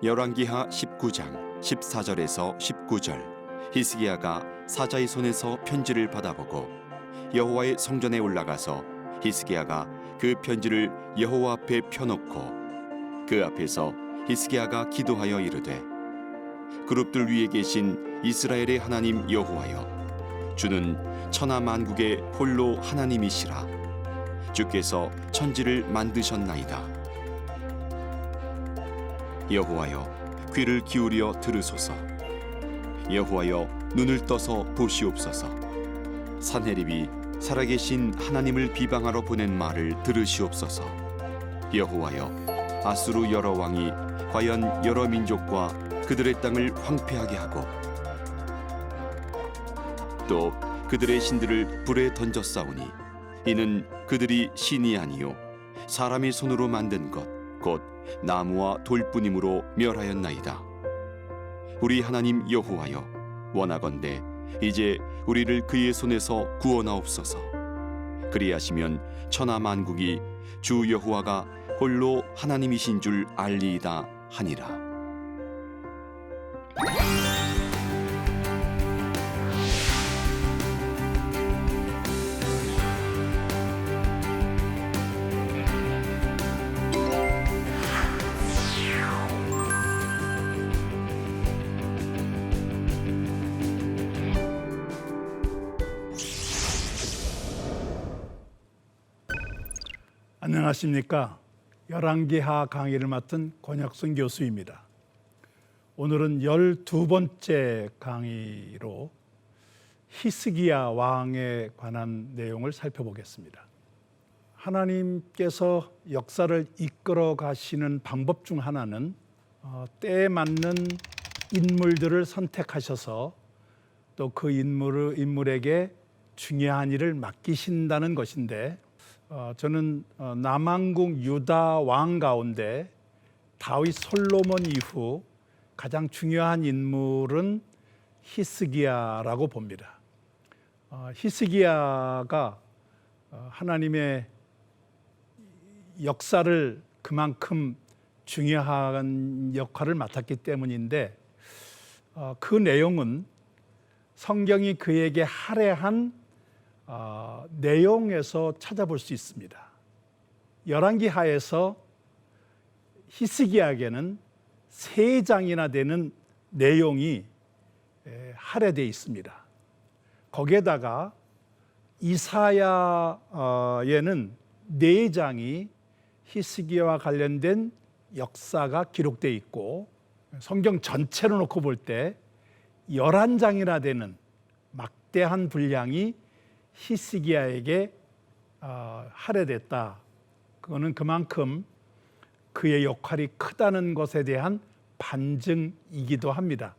열왕기하 19장 14절에서 19절. 히스기야가 사자의 손에서 편지를 받아보고 여호와의 성전에 올라가서 히스기야가 그 편지를 여호와 앞에 펴놓고 그 앞에서 히스기야가 기도하여 이르되, 그룹들 위에 계신 이스라엘의 하나님 여호와여, 주는 천하 만국의 홀로 하나님이시라. 주께서 천지를 만드셨나이다. 여호와여, 귀를 기울여 들으소서. 여호와여, 눈을 떠서 보시옵소서. 산헤립이 살아계신 하나님을 비방하러 보낸 말을 들으시옵소서. 여호와여, 아수르 여러 왕이 과연 여러 민족과 그들의 땅을 황폐하게 하고 또 그들의 신들을 불에 던졌사오니 이는 그들이 신이 아니요 사람의 손으로 만든 것 곧 나무와 돌뿐이므로 멸하였나이다. 우리 하나님 여호와여, 원하건대 이제 우리를 그의 손에서 구원하옵소서. 그리하시면 천하 만국이 주 여호와가 홀로 하나님이신 줄 알리이다 하니라. 안녕하십니까. 열왕기하 강의를 맡은 권혁순 교수입니다. 오늘은 12번째 강의로 히스기야 왕에 관한 내용을 살펴보겠습니다. 하나님께서 역사를 이끌어 가시는 방법 중 하나는 때에 맞는 인물들을 선택하셔서 또 그 인물에게 중요한 일을 맡기신다는 것인데, 저는 남왕국 유다 왕 가운데 다윗 솔로몬 이후 가장 중요한 인물은 히스기야라고 봅니다. 히스기야가 하나님의 역사를 그만큼 중요한 역할을 맡았기 때문인데, 그 내용은 성경이 그에게 할애한 내용에서 찾아볼 수 있습니다. 열왕기하에서 히스기야에게는 3장이나 되는 내용이 할애되어 있습니다. 거기에다가 이사야에는 4장이 히스기야와 관련된 역사가 기록되어 있고, 성경 전체로 놓고 볼 때 11장이나 되는 막대한 분량이 히스기야에게 할애됐다. 그거는 그만큼 그의 역할이 크다는 것에 대한 반증이기도 합니다.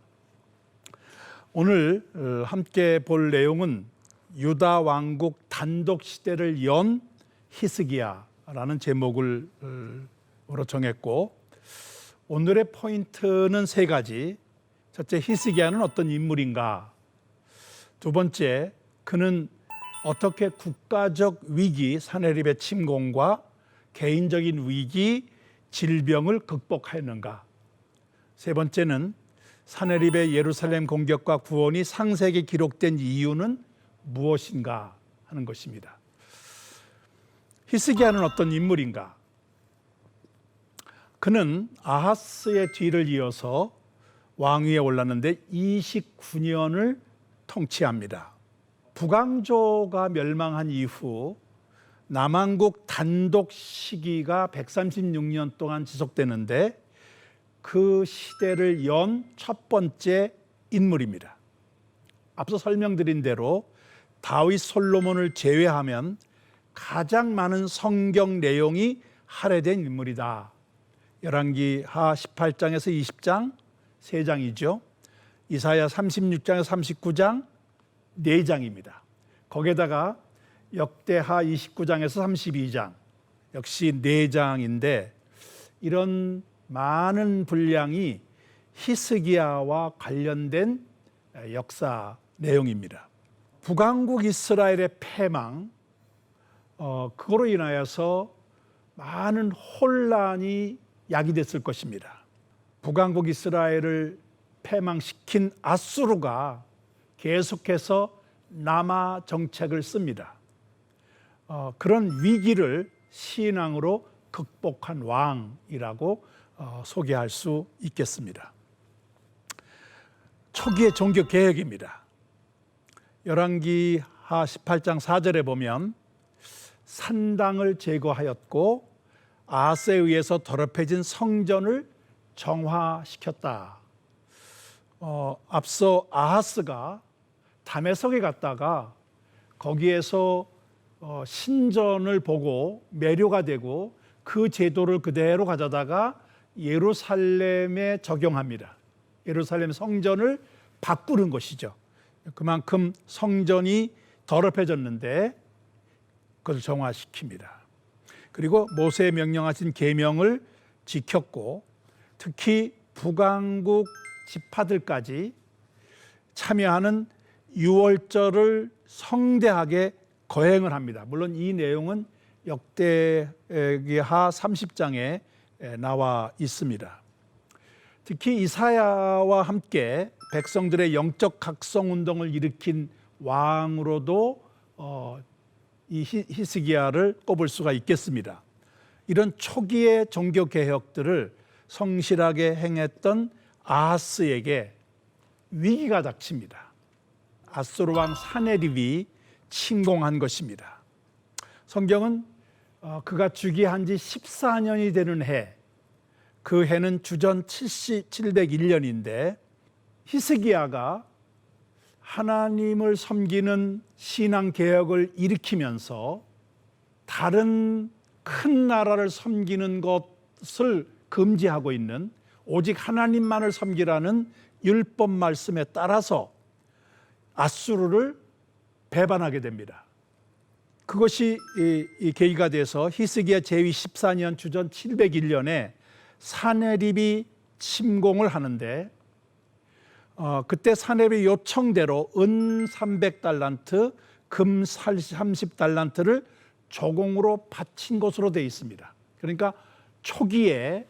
오늘 함께 볼 내용은 유다 왕국 단독 시대를 연 히스기야라는 제목으로 정했고, 오늘의 포인트는 3가지. 첫째, 히스기야는 어떤 인물인가? 두 번째, 그는 어떻게 국가적 위기, 산헤립의 침공과 개인적인 위기, 질병을 극복하였는가? 세 번째는 산헤립의 예루살렘 공격과 구원이 상세하게 기록된 이유는 무엇인가 하는 것입니다. 히스기야는 어떤 인물인가? 그는 아하스의 뒤를 이어서 왕위에 올랐는데 29년을 통치합니다. 북왕조가 멸망한 이후 남왕국 단독 시기가 136년 동안 지속되는데, 그 시대를 연 첫 번째 인물입니다. 앞서 설명드린 대로 다윗 솔로몬을 제외하면 가장 많은 성경 내용이 할애된 인물이다. 열왕기하 18장에서 20장 3장이죠. 이사야 36장에서 39장 4장입니다. 거기에다가 역대하 29장에서 32장 역시 4장인데, 이런 많은 분량이 히스기야와 관련된 역사 내용입니다. 북왕국 이스라엘의 패망, 그거로 인하여서 많은 혼란이 야기됐을 것입니다. 북왕국 이스라엘을 패망시킨 아수르가 계속해서 남하 정책을 씁니다. 그런 위기를 신앙으로 극복한 왕이라고 소개할 수 있겠습니다. 초기의 종교 개혁입니다. 열왕기하 18장 4절에 보면 산당을 제거하였고 아하스에 의해서 더럽혀진 성전을 정화시켰다. 앞서 아하스가 다메섹에 갔다가 거기에서 신전을 보고 매료가 되고 그 제도를 그대로 가져다가 예루살렘에 적용합니다. 예루살렘 성전을 바꾸는 것이죠. 그만큼 성전이 더럽혀졌는데 그것을 정화시킵니다. 그리고 모세의 명령하신 계명을 지켰고 특히 북왕국 지파들까지 참여하는 유월절을 성대하게 거행을 합니다. 물론 이 내용은 역대기하 30장에 나와 있습니다. 특히 이사야와 함께 백성들의 영적 각성 운동을 일으킨 왕으로도 이 히스기야를 꼽을 수가 있겠습니다. 이런 초기의 종교 개혁들을 성실하게 행했던 아하스에게 위기가 닥칩니다. 아수르 왕 사네립이 침공한 것입니다. 성경은 그가 즉위한 지 14년이 되는 해, 그 해는 주전 701년인데 히스기야가 하나님을 섬기는 신앙 개혁을 일으키면서 다른 큰 나라를 섬기는 것을 금지하고 있는 오직 하나님만을 섬기라는 율법 말씀에 따라서 아수르를 배반하게 됩니다. 그것이 이 계기가 돼서 히스기야 제위 14년 주전 701년에 사네립이 침공을 하는데 그때 사네립의 요청대로 은 300달란트, 금 30달란트를 조공으로 바친 것으로 되어 있습니다. 그러니까 초기에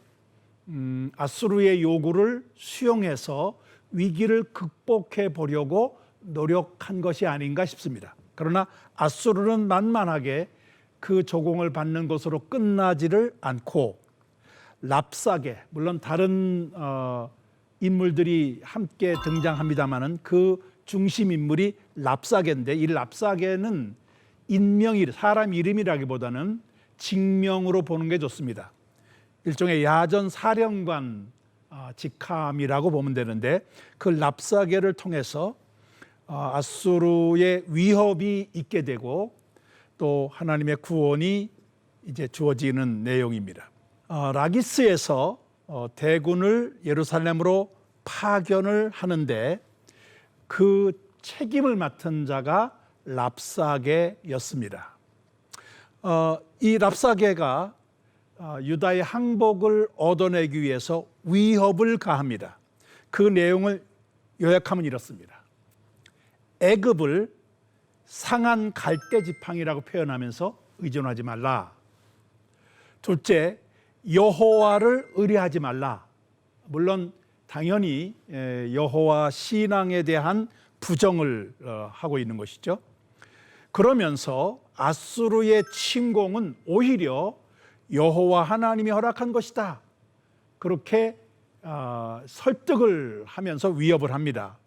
아수르의 요구를 수용해서 위기를 극복해 보려고 노력한 것이 아닌가 싶습니다. 그러나 아수르는 만만하게 그 조공을 받는 것으로 끝나지를 않고 랍사게, 물론 다른 인물들이 함께 등장합니다마는 그 중심 인물이 랍사게인데 이 랍사게는 인명이 사람 이름이라기보다는 직명으로 보는 게 좋습니다. 일종의 야전 사령관 직함이라고 보면 되는데 그 랍사게를 통해서 아수르의 위협이 있게 되고 또 하나님의 구원이 이제 주어지는 내용입니다. 라기스에서 대군을 예루살렘으로 파견을 하는데 그 책임을 맡은 자가 랍사게였습니다. 이 랍사게가 유다의 항복을 얻어내기 위해서 위협을 가합니다. 그 내용을 요약하면 이렇습니다. 애굽을 상한 갈대 지팡이라고 표현하면서 의존하지 말라. 둘째, 여호와를 의뢰하지 말라. 물론 당연히 여호와 신앙에 대한 부정을 하고 있는 것이죠. 그러면서 아수르의 침공은 오히려 여호와 하나님이 허락한 것이다. 그렇게 설득을 하면서 위협을 합니다.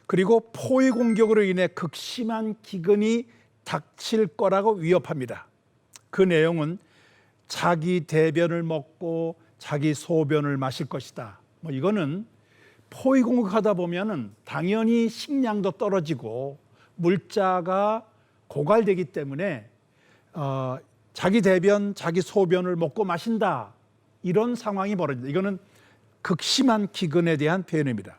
그리고 포위 공격으로 인해 극심한 기근이 닥칠 거라고 위협합니다. 그 내용은 자기 대변을 먹고 자기 소변을 마실 것이다. 이거는 포위 공격하다 보면은 당연히 식량도 떨어지고 물자가 고갈되기 때문에 자기 대변, 자기 소변을 먹고 마신다. 이런 상황이 벌어진다. 이거는 극심한 기근에 대한 표현입니다.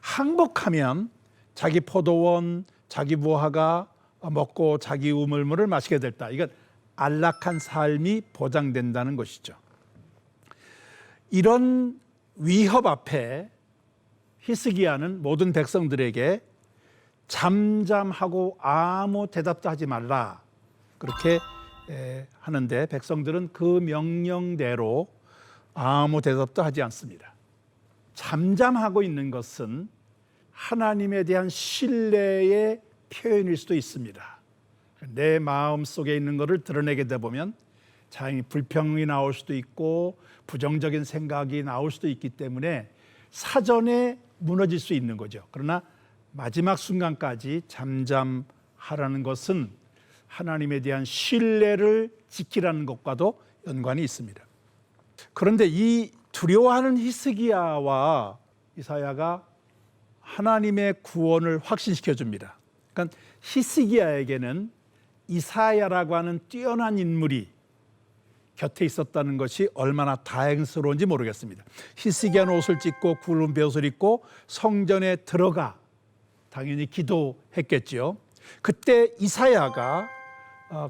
항복하면 자기 포도원, 자기 무화과 먹고 자기 우물물을 마시게 됐다. 이건 안락한 삶이 보장된다는 것이죠. 이런 위협 앞에 히스기야는 모든 백성들에게 잠잠하고 아무 대답도 하지 말라. 그렇게 하는데 백성들은 그 명령대로 아무 대답도 하지 않습니다. 잠잠하고 있는 것은 하나님에 대한 신뢰의 표현일 수도 있습니다. 내 마음 속에 있는 것을 드러내게 되다 보면 자연히 불평이 나올 수도 있고 부정적인 생각이 나올 수도 있기 때문에 사전에 무너질 수 있는 거죠. 그러나 마지막 순간까지 잠잠하라는 것은 하나님에 대한 신뢰를 지키라는 것과도 연관이 있습니다. 그런데 이 두려워하는 히스기야와 이사야가 하나님의 구원을 확신시켜 줍니다. 그러니까 히스기야에게는 이사야라고 하는 뛰어난 인물이 곁에 있었다는 것이 얼마나 다행스러운지 모르겠습니다. 히스기야는 옷을 찢고 굵은 베옷을 입고 성전에 들어가 당연히 기도했겠지요. 그때 이사야가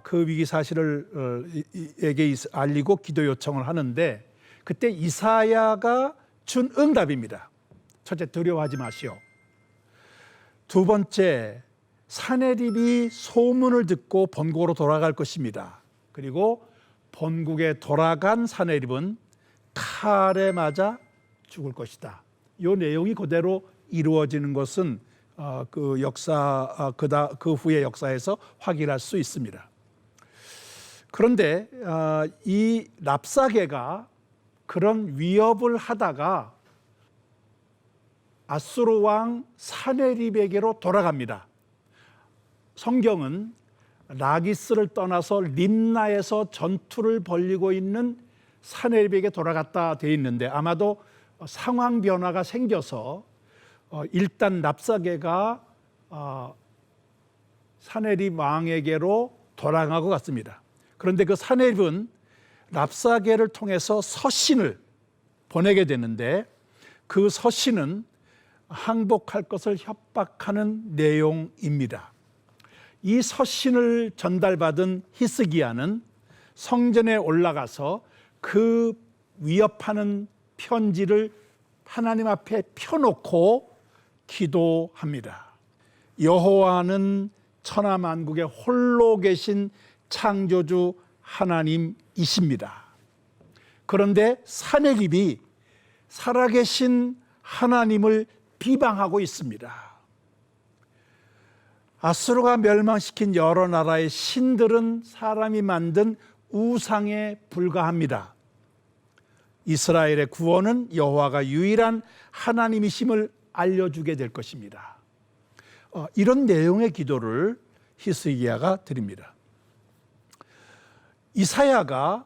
그 위기 사실을 에게 알리고 기도 요청을 하는데 그때 이사야가 준 응답입니다. 첫째, 두려워하지 마시오. 두 번째, 사내립이 소문을 듣고 본국으로 돌아갈 것입니다. 그리고 본국에 돌아간 사내립은 칼에 맞아 죽을 것이다. 이 내용이 그대로 이루어지는 것은 그 후의 역사에서 확인할 수 있습니다. 그런데 이 랍사게가 그런 위협을 하다가 아수르 왕 사네립에게로 돌아갑니다. 성경은 라기스를 떠나서 림나에서 전투를 벌이고 있는 사네립에게 돌아갔다 되어 있는데 아마도 상황 변화가 생겨서 일단 랍사게가 사네립 왕에게로 돌아간 것 같습니다. 그런데 그 사네립은 랍사게를 통해서 서신을 보내게 되는데 그 서신은 항복할 것을 협박하는 내용입니다. 이 서신을 전달받은 히스기야는 성전에 올라가서 그 위협하는 편지를 하나님 앞에 펴놓고 기도합니다. 여호와는 천하만국에 홀로 계신 창조주 하나님이십니다. 그런데 사네립이 살아계신 하나님을 비방하고 있습니다. 아수르가 멸망시킨 여러 나라의 신들은 사람이 만든 우상에 불과합니다. 이스라엘의 구원은 여호와가 유일한 하나님이심을 알려주게 될 것입니다. 이런 내용의 기도를 히스기야가 드립니다. 이사야가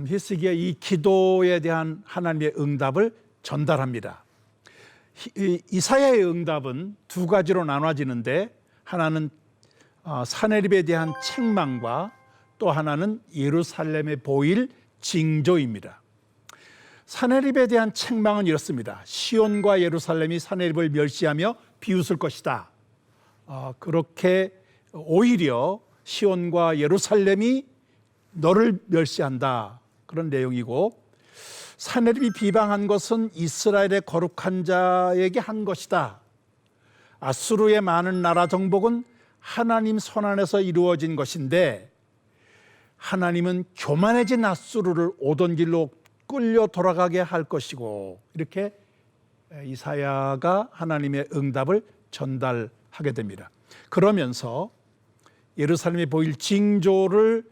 히스기야 이 기도에 대한 하나님의 응답을 전달합니다. 이사야의 응답은 두 가지로 나눠지는데 하나는 사네립에 대한 책망과 또 하나는 예루살렘에 보일 징조입니다. 사네립에 대한 책망은 이렇습니다. 시온과 예루살렘이 사네립을 멸시하며 비웃을 것이다. 그렇게 오히려 시온과 예루살렘이 너를 멸시한다. 그런 내용이고 사네립이 비방한 것은 이스라엘의 거룩한 자에게 한 것이다. 아수르의 많은 나라 정복은 하나님 손안에서 이루어진 것인데 하나님은 교만해진 아수르를 오던 길로 끌려 돌아가게 할 것이고 이렇게 이사야가 하나님의 응답을 전달하게 됩니다. 그러면서 예루살렘에 보일 징조를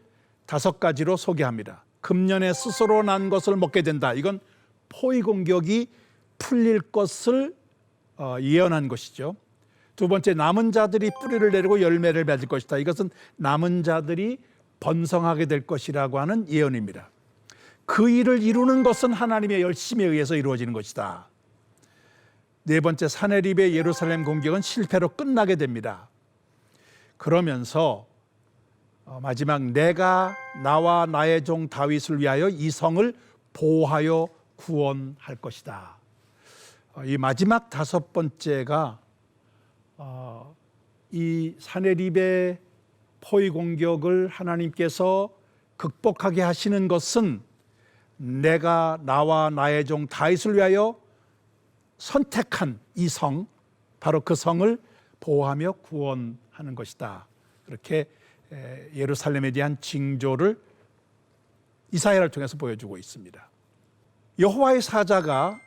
5가지로 소개합니다. 금년에 스스로 난 것을 먹게 된다. 이건 포위 공격이 풀릴 것을 예언한 것이죠. 두 번째, 남은 자들이 뿌리를 내리고 열매를 맺을 것이다. 이것은 남은 자들이 번성하게 될 것이라고 하는 예언입니다. 그 일을 이루는 것은 하나님의 열심에 의해서 이루어지는 것이다. 네 번째, 사네립의 예루살렘 공격은 실패로 끝나게 됩니다. 그러면서 마지막 내가 나와 나의 종 다윗을 위하여 이 성을 보호하여 구원할 것이다. 이 마지막 5번째가 이 사네립의 포위 공격을 하나님께서 극복하게 하시는 것은 내가 나와 나의 종 다윗을 위하여 선택한 이 성, 바로 그 성을 보호하며 구원하는 것이다. 그렇게 예루살렘에 대한 징조를 이사야를 통해서 보여주고 있습니다. 여호와의 사자가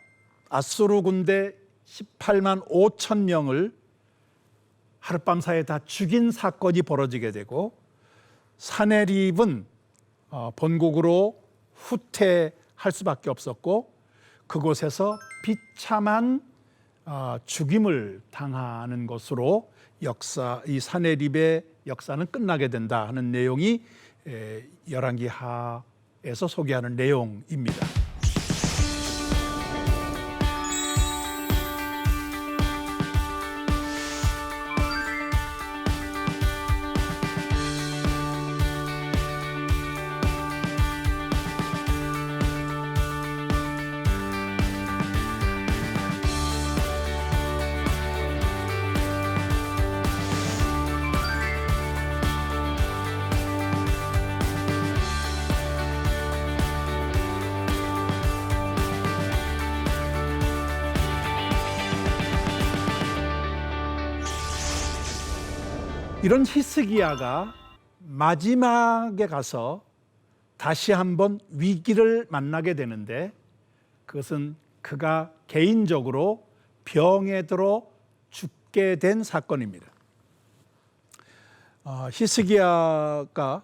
아수르 군대 18만 5천 명을 하룻밤 사이에 다 죽인 사건이 벌어지게 되고 사네립은 본국으로 후퇴할 수밖에 없었고 그곳에서 비참한 죽임을 당하는 것으로 이 사네립의 역사는 끝나게 된다 하는 내용이 열왕기하에서 소개하는 내용입니다. 이런 히스기야가 마지막에 가서 다시 한번 위기를 만나게 되는데 그것은 그가 개인적으로 병에 들어 죽게 된 사건입니다. 히스기야가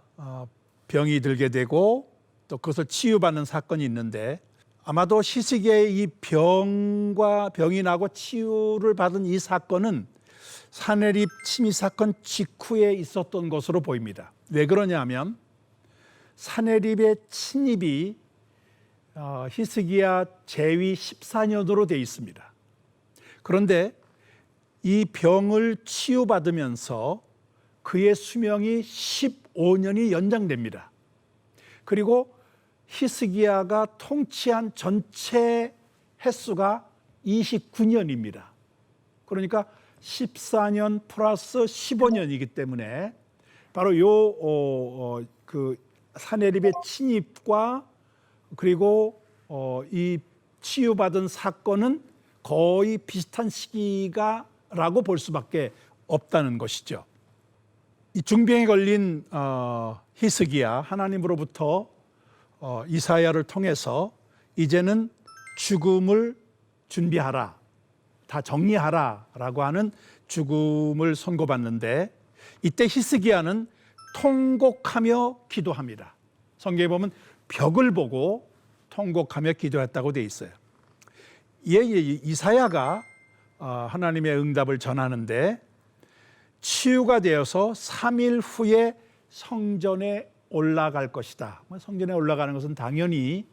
병이 들게 되고 또 그것을 치유받는 사건이 있는데 아마도 히스기야의 이 병이 나고 치유를 받은 이 사건은 사네립 침입 사건 직후에 있었던 것으로 보입니다. 왜 그러냐면 사네립의 침입이 히스기야 제위 14년으로 되어 있습니다. 그런데 이 병을 치유받으면서 그의 수명이 15년이 연장됩니다. 그리고 히스기야가 통치한 전체 횟수가 29년입니다. 그러니까 14년 플러스 15년이기 때문에 바로 그 사네립의 침입과 그리고 이 치유받은 사건은 거의 비슷한 시기가라고 볼 수밖에 없다는 것이죠. 이 중병에 걸린 히스기야 하나님으로부터 이사야를 통해서 이제는 죽음을 준비하라, 다 정리하라라고 하는 죽음을 선고받는데 이때 히스기야는 통곡하며 기도합니다. 성경에 보면 벽을 보고 통곡하며 기도했다고 되어 있어요. 이사야가 하나님의 응답을 전하는데 치유가 되어서 3일 후에 성전에 올라갈 것이다. 성전에 올라가는 것은 당연히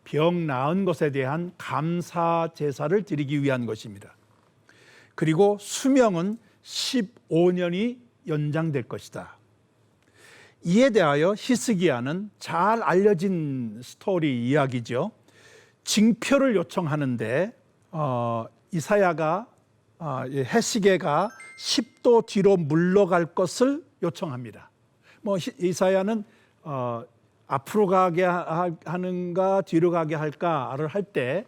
병 나은 것에 대한 감사 제사를 드리기 위한 것입니다. 그리고 수명은 15년이 연장될 것이다. 이에 대하여 히스기야는 잘 알려진 스토리 이야기죠. 징표를 요청하는데 이사야가 해시계가 10도 뒤로 물러갈 것을 요청합니다. 이사야는 앞으로 가게 하는가 뒤로 가게 할까를 할 때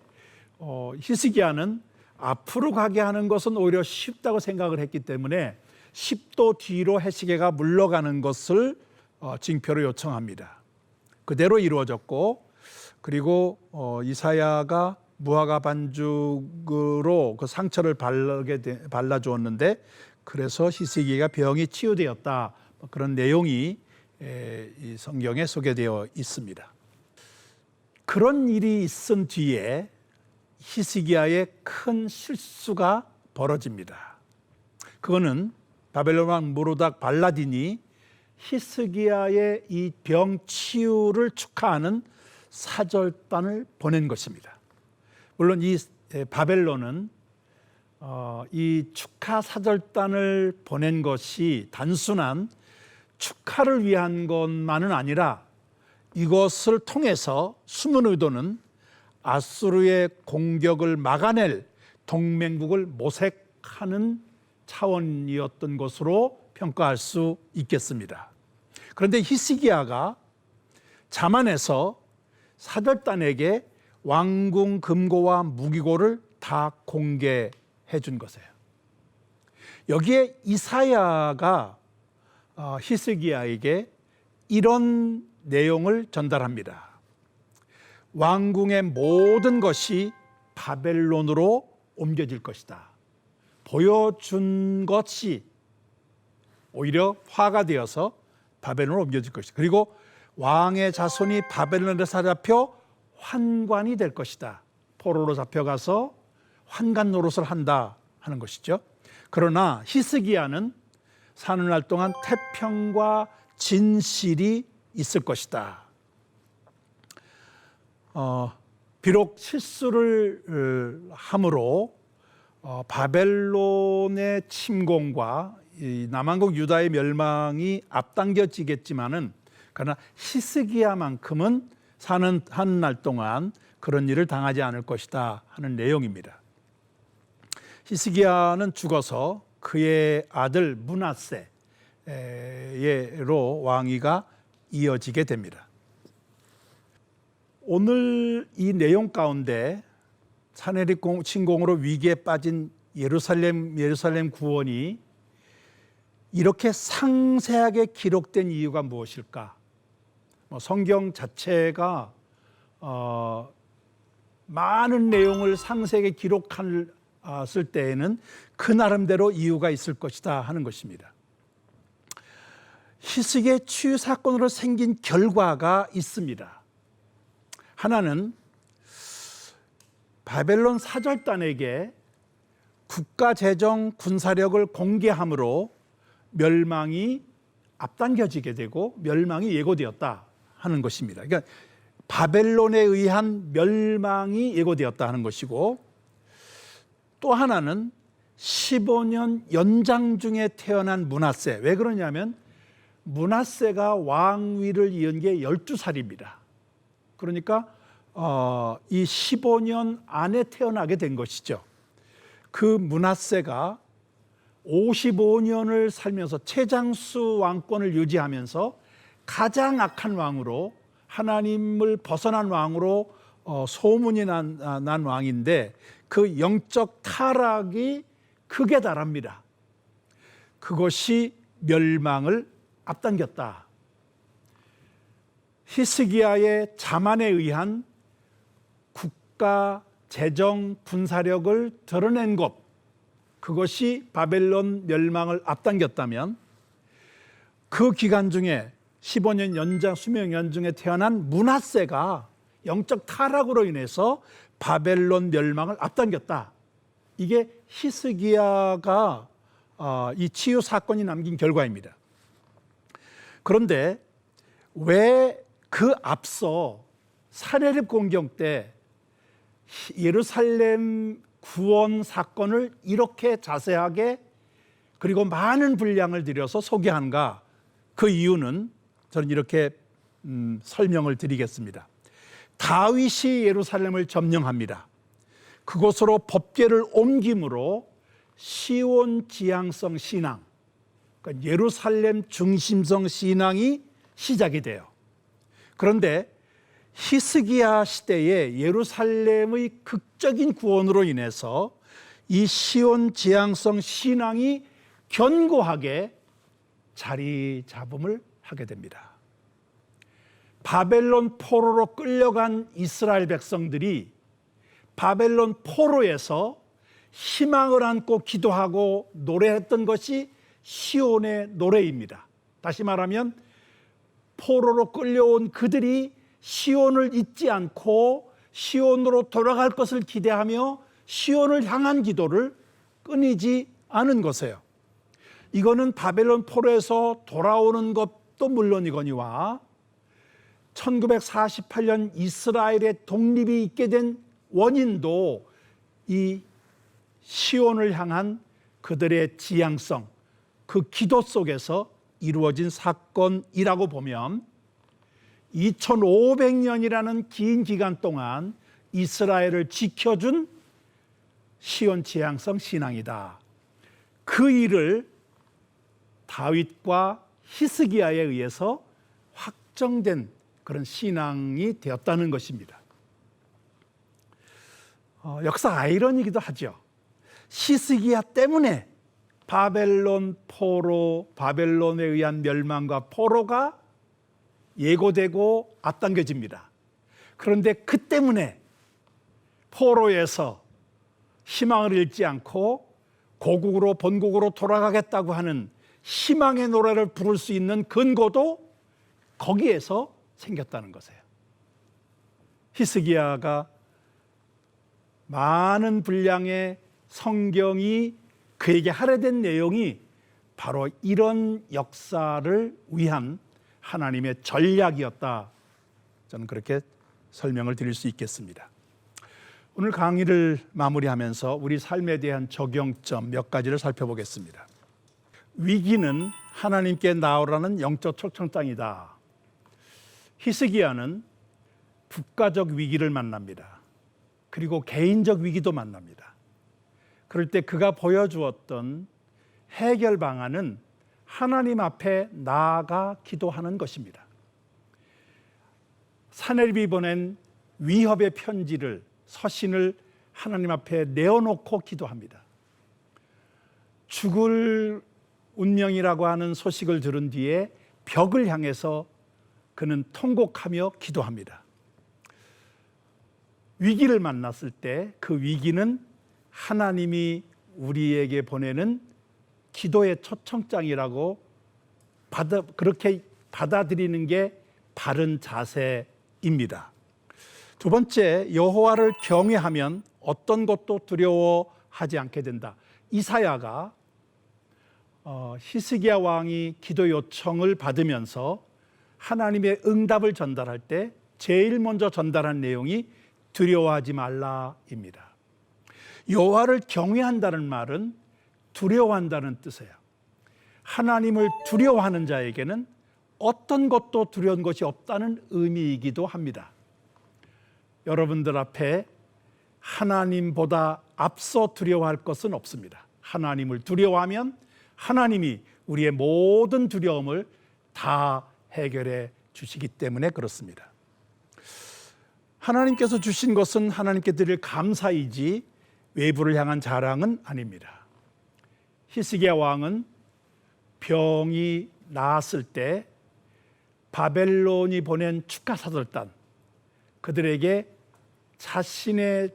히스기야는 앞으로 가게 하는 것은 오히려 쉽다고 생각을 했기 때문에 10도 뒤로 해시계가 물러가는 것을 징표로 요청합니다. 그대로 이루어졌고 그리고 이사야가 무화과 반죽으로 그 상처를 발라주었는데 그래서 히스기야가 병이 치유되었다. 그런 내용이 이 성경에 소개되어 있습니다. 그런 일이 있은 뒤에 히스기야의 큰 실수가 벌어집니다. 그거는 바벨론 왕 무로닥 발라딘이 히스기야의 이 병 치유를 축하하는 사절단을 보낸 것입니다. 물론 이 바벨론은 이 축하 사절단을 보낸 것이 단순한 축하를 위한 것만은 아니라 이것을 통해서 숨은 의도는 아수르의 공격을 막아낼 동맹국을 모색하는 차원이었던 것으로 평가할 수 있겠습니다. 그런데 히스기야가 자만해서 사절단에게 왕궁 금고와 무기고를 다 공개해 준 것이에요. 여기에 이사야가 히스기야에게 이런 내용을 전달합니다. 왕궁의 모든 것이 바벨론으로 옮겨질 것이다. 보여준 것이 오히려 화가 되어서 바벨론으로 옮겨질 것이다. 그리고 왕의 자손이 바벨론에 사잡혀 환관이 될 것이다. 포로로 잡혀가서 환관 노릇을 한다 하는 것이죠. 그러나 히스기야는 사는 날 동안 태평과 진실이 있을 것이다. 비록 실수를 함으로 바벨론의 침공과 이 남왕국 유다의 멸망이 앞당겨지겠지만은 그러나 히스기야만큼은 사는 한 날 동안 그런 일을 당하지 않을 것이다 하는 내용입니다. 히스기야는 죽어서 그의 아들 므낫세로 왕위가 이어지게 됩니다. 오늘 이 내용 가운데 사내립 침공으로 위기에 빠진 예루살렘 구원이 이렇게 상세하게 기록된 이유가 무엇일까? 성경 자체가 많은 내용을 상세하게 기록했을 때에는 그 나름대로 이유가 있을 것이다 하는 것입니다. 히스기야의 치유 사건으로 생긴 결과가 있습니다. 하나는 바벨론 사절단에게 국가 재정 군사력을 공개함으로 멸망이 앞당겨지게 되고 멸망이 예고되었다 하는 것입니다. 그러니까 바벨론에 의한 멸망이 예고되었다 하는 것이고, 또 하나는 15년 연장 중에 태어난 므낫세. 왜 그러냐면 므낫세가 왕위를 이은 게 12살입니다. 그러니까 이 15년 안에 태어나게 된 것이죠. 그 므낫세가 55년을 살면서 최장수 왕권을 유지하면서 가장 악한 왕으로, 하나님을 벗어난 왕으로 소문이 난 왕인데 그 영적 타락이 극에 달합니다. 그것이 멸망을 앞당겼다. 히스기야의 자만에 의한 국가 재정 군사력을 드러낸 것, 그것이 바벨론 멸망을 앞당겼다면 그 기간 중에 15년 연장 수명 연중에 태어난 므낫세가 영적 타락으로 인해서 바벨론 멸망을 앞당겼다. 이게 히스기야가 이 치유 사건이 남긴 결과입니다. 그런데 왜 그 앞서 사내립 공경 때 예루살렘 구원 사건을 이렇게 자세하게 그리고 많은 분량을 들여서 소개한가? 그 이유는 저는 이렇게 설명을 드리겠습니다. 다윗이 예루살렘을 점령합니다. 그곳으로 법궤를 옮김으로 시온 지향성 신앙, 그러니까 예루살렘 중심성 신앙이 시작이 돼요. 그런데 히스기야 시대에 예루살렘의 극적인 구원으로 인해서 이 시온 지향성 신앙이 견고하게 자리 잡음을 하게 됩니다. 바벨론 포로로 끌려간 이스라엘 백성들이 바벨론 포로에서 희망을 안고 기도하고 노래했던 것이 시온의 노래입니다. 다시 말하면 포로로 끌려온 그들이 시온을 잊지 않고 시온으로 돌아갈 것을 기대하며 시온을 향한 기도를 끊이지 않은 것이에요. 이거는 바벨론 포로에서 돌아오는 것도 물론이거니와 1948년 이스라엘의 독립이 있게 된 원인도 이 시온을 향한 그들의 지향성, 그 기도 속에서 이루어진 사건이라고 보면 2500년이라는 긴 기간 동안 이스라엘을 지켜준 시온 지향성 신앙이다. 그 일을 다윗과 히스기야에 의해서 확정된 그런 신앙이 되었다는 것입니다. 역사 아이러니기도 하죠. 히스기야 때문에 바벨론에 의한 멸망과 포로가 예고되고 앞당겨집니다. 그런데 그 때문에 포로에서 희망을 잃지 않고 고국으로 본국으로 돌아가겠다고 하는 희망의 노래를 부를 수 있는 근거도 거기에서 생겼다는 것이에요. 히스기야가 많은 분량의 성경이 그에게 할애된 내용이 바로 이런 역사를 위한 하나님의 전략이었다. 저는 그렇게 설명을 드릴 수 있겠습니다. 오늘 강의를 마무리하면서 우리 삶에 대한 적용점 몇 가지를 살펴보겠습니다. 위기는 하나님께 나오라는 영적 초청장이다. 히스기야는 국가적 위기를 만납니다. 그리고 개인적 위기도 만납니다. 그럴 때 그가 보여주었던 해결 방안은 하나님 앞에 나아가 기도하는 것입니다. 사내립이 보낸 위협의 편지를, 서신을 하나님 앞에 내어놓고 기도합니다. 죽을 운명이라고 하는 소식을 들은 뒤에 벽을 향해서 그는 통곡하며 기도합니다. 위기를 만났을 때 그 위기는 하나님이 우리에게 보내는 기도의 초청장이라고 그렇게 받아들이는 게 바른 자세입니다. 두 번째, 여호와를 경외하면 어떤 것도 두려워하지 않게 된다. 이사야가 히스기야 왕이 기도 요청을 받으면서 하나님의 응답을 전달할 때 제일 먼저 전달한 내용이 두려워하지 말라입니다. 여호와를 경외한다는 말은 두려워한다는 뜻이에요. 하나님을 두려워하는 자에게는 어떤 것도 두려운 것이 없다는 의미이기도 합니다. 여러분들 앞에 하나님보다 앞서 두려워할 것은 없습니다. 하나님을 두려워하면 하나님이 우리의 모든 두려움을 다 해결해 주시기 때문에 그렇습니다. 하나님께서 주신 것은 하나님께 드릴 감사이지 외부를 향한 자랑은 아닙니다. 히스기야 왕은 병이 나았을 때 바벨론이 보낸 축하사절단, 그들에게 자신이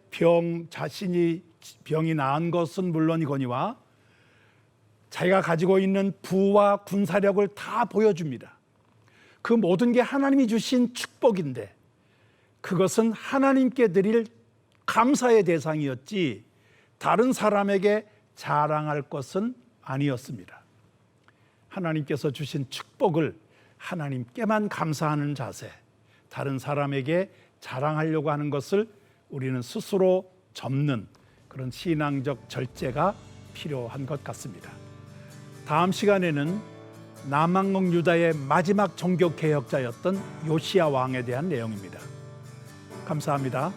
병이 나은 것은 물론이거니와 자기가 가지고 있는 부와 군사력을 다 보여줍니다. 그 모든 게 하나님이 주신 축복인데 그것은 하나님께 드릴 감사의 대상이었지 다른 사람에게 자랑할 것은 아니었습니다. 하나님께서 주신 축복을 하나님께만 감사하는 자세, 다른 사람에게 자랑하려고 하는 것을 우리는 스스로 접는 그런 신앙적 절제가 필요한 것 같습니다. 다음 시간에는 남왕국 유다의 마지막 종교 개혁자였던 요시야 왕에 대한 내용입니다. 감사합니다.